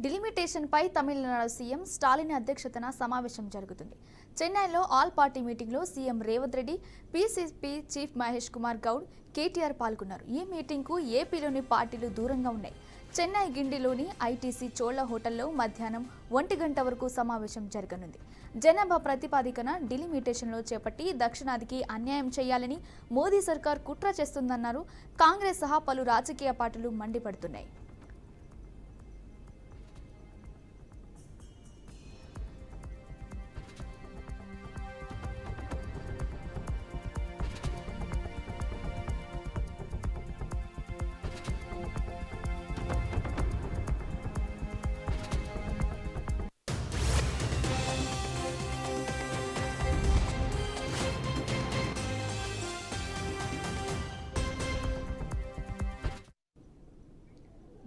Delimitation పై Tamil Nadu CM Stalin అధ్యక్షతన సమావేశం జరుగుతుంది. చెన్నైలో ఆల్ పార్టీ మీటింగ్ లో CM Revanth Reddy, PCC chief Mahesh Kumar Goud, KTR పాల్గొన్నారు. ఈ మీటింగ్ కు ఏపీలోని పార్టీలు దూరంగా ఉన్నాయి. చెన్నై గిండిలోని ఐటీసీ చోళ హోటల్లో మధ్యాహ్నం 1 గంట వరకు సమావేశం జరగనుంది. జనాభా ప్రతిపాదికన డిలిమిటేషన్లో చేపట్టి దక్షిణాదికి అన్యాయం చేయాలని మోదీ సర్కార్ కుట్ర చేస్తుందన్నారు. కాంగ్రెస్ సహా పలు రాజకీయ పార్టీలు మండిపడుతున్నాయి.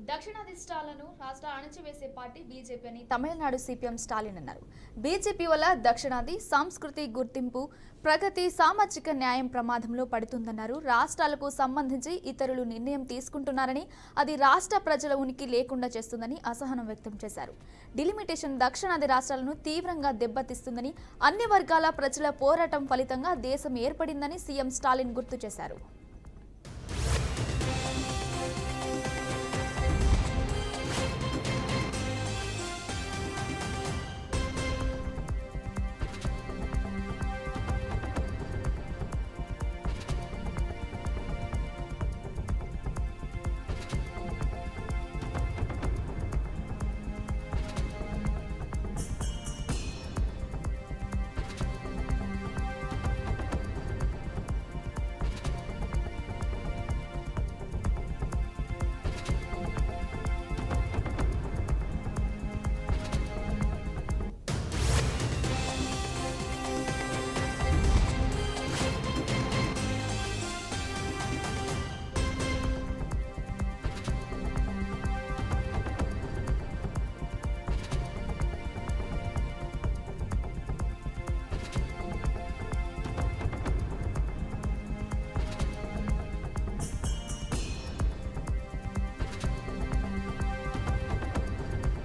దక్షిణాది స్టాలను రాష్ట్ర అణచివేసే పార్టీ బీజేపీ అని తమిళనాడు సీపీఎం స్టాలిన్ అన్నారు. బీజేపీ వల్ల దక్షిణాది సంస్కృతి గుర్తింపు, ప్రగతి, సామాజిక న్యాయం ప్రమాదంలో పడుతుందన్నారు. రాష్ట్రాలకు సంబంధించి ఇతరులు నిర్ణయం తీసుకుంటున్నారని, అది రాష్ట్ర ప్రజల ఉనికి లేకుండా చేస్తుందని అసహనం వ్యక్తం చేశారు. డిలిమిటేషన్ దక్షిణాది రాష్ట్రాలను తీవ్రంగా దెబ్బతీస్తుందని, అన్ని వర్గాల ప్రజల పోరాటం ఫలితంగా దేశం ఏర్పడిందని సీఎం స్టాలిన్ గుర్తు చేశారు.